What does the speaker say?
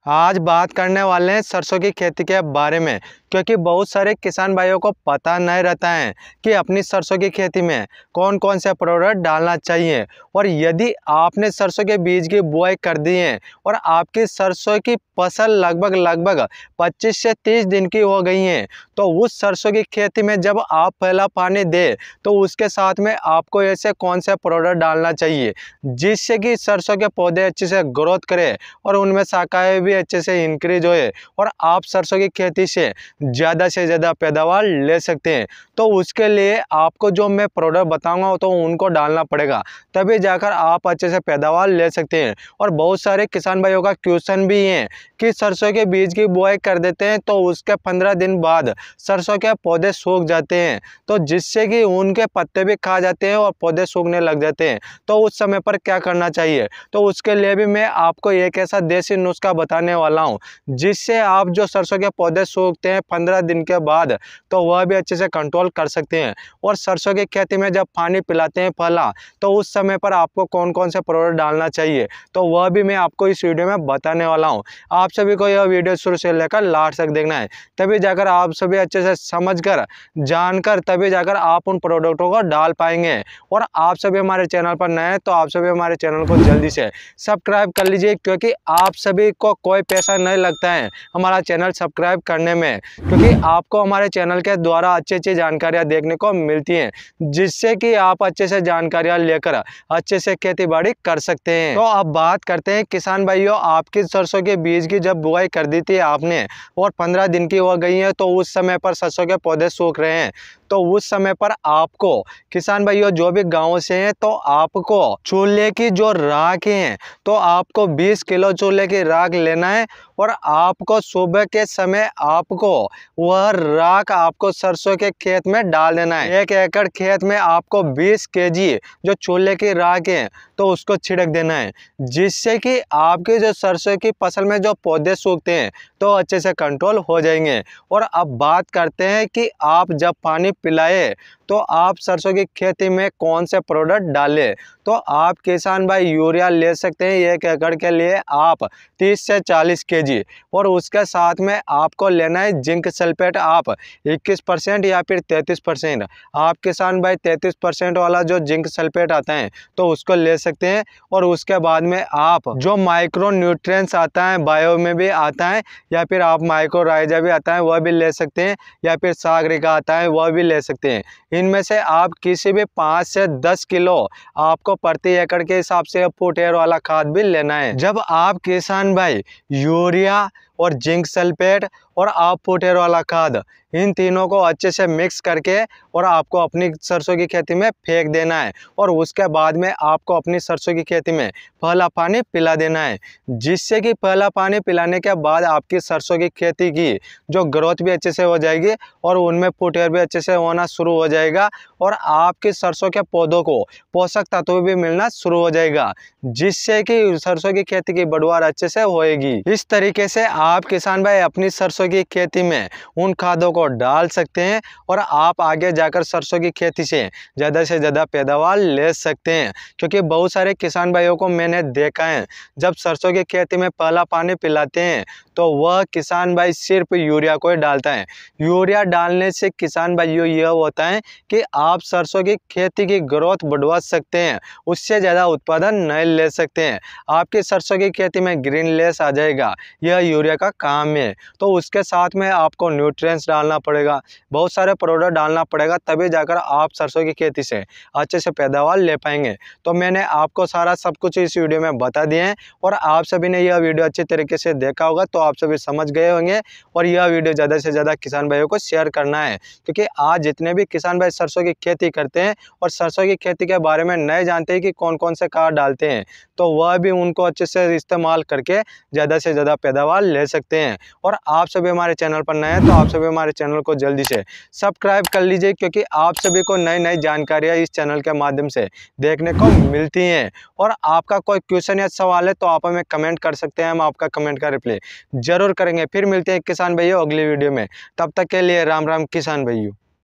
आज बात करने वाले हैं सरसों की खेती के बारे में, क्योंकि बहुत सारे किसान भाइयों को पता नहीं रहता है कि अपनी सरसों की खेती में कौन कौन से प्रोडक्ट डालना चाहिए। और यदि आपने सरसों के बीज की बुआई कर दी है और आपकी सरसों की फसल लगभग 25 से 30 दिन की हो गई है, तो उस सरसों की खेती में जब आप पहला पानी दे तो उसके साथ में आपको ऐसे कौन से प्रोडक्ट डालना चाहिए जिससे कि सरसों के पौधे अच्छे से ग्रोथ करे और उनमें शाखाएं भी अच्छे से इंक्रीज होए और आप सरसों की खेती से ज़्यादा पैदावार ले सकते हैं। तो उसके लिए आपको जो मैं प्रोडक्ट बताऊंगा तो उनको डालना पड़ेगा, तभी जाकर आप अच्छे से पैदावार ले सकते हैं। और बहुत सारे किसान भाइयों का क्वेश्चन भी है कि सरसों के बीज की बुआई कर देते हैं तो उसके 15 दिन बाद सरसों के पौधे सूख जाते हैं, तो जिससे कि उनके पत्ते भी खा जाते हैं और पौधे सूखने लग जाते हैं। तो उस समय पर क्या करना चाहिए, तो उसके लिए भी मैं आपको एक ऐसा देसी नुस्खा बताने वाला हूं जिससे आप जो सरसों के पौधे सूखते हैं 15 दिन के बाद, तो वह भी अच्छे से कंट्रोल कर सकते हैं। और सरसों की खेती में जब पानी पिलाते हैं पहला, तो उस समय पर आपको कौन कौन से प्रोडक्ट डालना चाहिए, तो वह भी मैं आपको इस वीडियो में बताने वाला हूं। आप सभी को यह वीडियो शुरू से लेकर लास्ट तक देखना है, तभी जाकर आप सभी अच्छे से समझकर जानकर तभी जाकर आप उन प्रोडक्टों को डाल पाएंगे। और आप सभी हमारे चैनल पर नए हैं तो आप सभी हमारे चैनल को जल्दी से सब्सक्राइब कर लीजिए, क्योंकि आप सभी को कोई पैसा नहीं लगता है हमारा चैनल सब्सक्राइब करने में, क्योंकि आपको हमारे चैनल के द्वारा अच्छी जानकारियां देखने को मिलती हैं जिससे कि आप अच्छे से जानकारियां लेकर अच्छे से खेती बाड़ी कर सकते हैं। तो अब बात करते हैं किसान भाइयों, आपकी सरसों के बीज की जब बुआई कर दी थी आपने और 15 दिन की हो गई है, तो उस समय पर सरसों के पौधे सूख रहे हैं, तो उस समय पर आपको किसान भाइयों जो भी गाँव से हैं, तो आपको चूल्हे की जो राख है तो आपको 20 किलो चूल्हे की राख लेना है और आपको सुबह के समय आपको वह राख आपको सरसों के खेत में डाल देना है। 1 एकड़ खेत में आपको 20 केजी जो चूल्हे की राख है तो उसको छिड़क देना है, जिससे कि आपके जो सरसों की फसल में जो पौधे सूखते हैं तो अच्छे से कंट्रोल हो जाएंगे। और अब बात करते हैं कि आप जब पानी पिलाए तो आप सरसों की खेती में कौन से प्रोडक्ट डालें, तो आप किसान भाई यूरिया ले सकते हैं 1 एकड़ के लिए आप 30 से 40 केजी, और उसके साथ में आपको लेना है जिंक सल्फेट आप 21% या फिर 33%। आप किसान भाई 33% वाला जो जिंक सल्फेट आता है तो उसको ले सकते हैं। और उसके बाद में आप जो माइक्रो न्यूट्रिएंट्स आता है बायो में भी आता है, या फिर आप माइक्रो राइजा भी आता है वह भी ले सकते हैं, या फिर सागरिका आता है वह भी ले सकते हैं। इनमें से आप किसी भी 5 से 10 किलो आपको प्रति एकड़ के हिसाब से फुटेर वाला खाद भी लेना है। जब आप किसान भाई यूरिया और जिंक सल्फेट और आप फुटेर वाला खाद इन तीनों को अच्छे से मिक्स करके और आपको अपनी सरसों की खेती में फेंक देना है, और उसके बाद में आपको अपनी सरसों की खेती में पहला पानी पिला देना है, जिससे कि पहला पानी पिलाने के बाद आपकी सरसों की खेती की जो ग्रोथ भी अच्छे से हो जाएगी और उनमें फुटेर भी अच्छे से होना शुरू हो जाएगा और आपके सरसों के पौधों को पोषक तत्व भी मिलना शुरू हो जाएगा, जिससे कि सरसों की खेती की बढ़वार अच्छे से होएगी। इस तरीके से आप किसान भाई अपनी सरसों की खेती में उन खादों को डाल सकते हैं और आप आगे जाकर सरसों की खेती से ज़्यादा पैदावार ले सकते हैं। क्योंकि बहुत सारे किसान भाइयों को मैंने देखा है जब सरसों की खेती में पहला पानी पिलाते हैं तो वह किसान भाई सिर्फ यूरिया को ही डालता है। यूरिया डालने से किसान भाइयों यह होता है कि आप सरसों की खेती की ग्रोथ बढ़वा सकते हैं, उससे ज़्यादा उत्पादन नहीं ले सकते हैं। आपकी सरसों की खेती में ग्रीन लेस आ जाएगा, यह यूरिया का काम है। तो उसके साथ में आपको न्यूट्रिएंट्स डालना पड़ेगा, बहुत सारे प्रोडक्ट डालना पड़ेगा, तभी जाकर आप सरसों की खेती से अच्छे से पैदावार ले पाएंगे। तो मैंने आपको सारा सब कुछ इस वीडियो में बता दिए हैं और आप सभी ने यह वीडियो अच्छे तरीके से देखा होगा, तो आप सभी समझ गए होंगे। और यह वीडियो ज़्यादा से ज़्यादा किसान भाइयों को शेयर करना है, क्योंकि आज जितने भी किसान भाई सरसों की खेती करते हैं और सरसों की खेती के बारे में नहीं जानते हैं कि कौन कौन से खाद डालते हैं, तो वह भी उनको अच्छे से इस्तेमाल करके ज़्यादा से ज़्यादा पैदावार ले सकते हैं। और आप सभी हमारे चैनल पर नए हैं तो आप सभी हमारे चैनल को जल्दी से सब्सक्राइब कर लीजिए, क्योंकि आप सभी को नई जानकारियाँ इस चैनल के माध्यम से देखने को मिलती हैं। और आपका कोई क्वेश्चन या सवाल है तो आप हमें कमेंट कर सकते हैं, हम आपका कमेंट का रिप्लाई जरूर करेंगे। फिर मिलते हैं किसान भाइयों अगली वीडियो में, तब तक के लिए राम राम किसान भाइयों।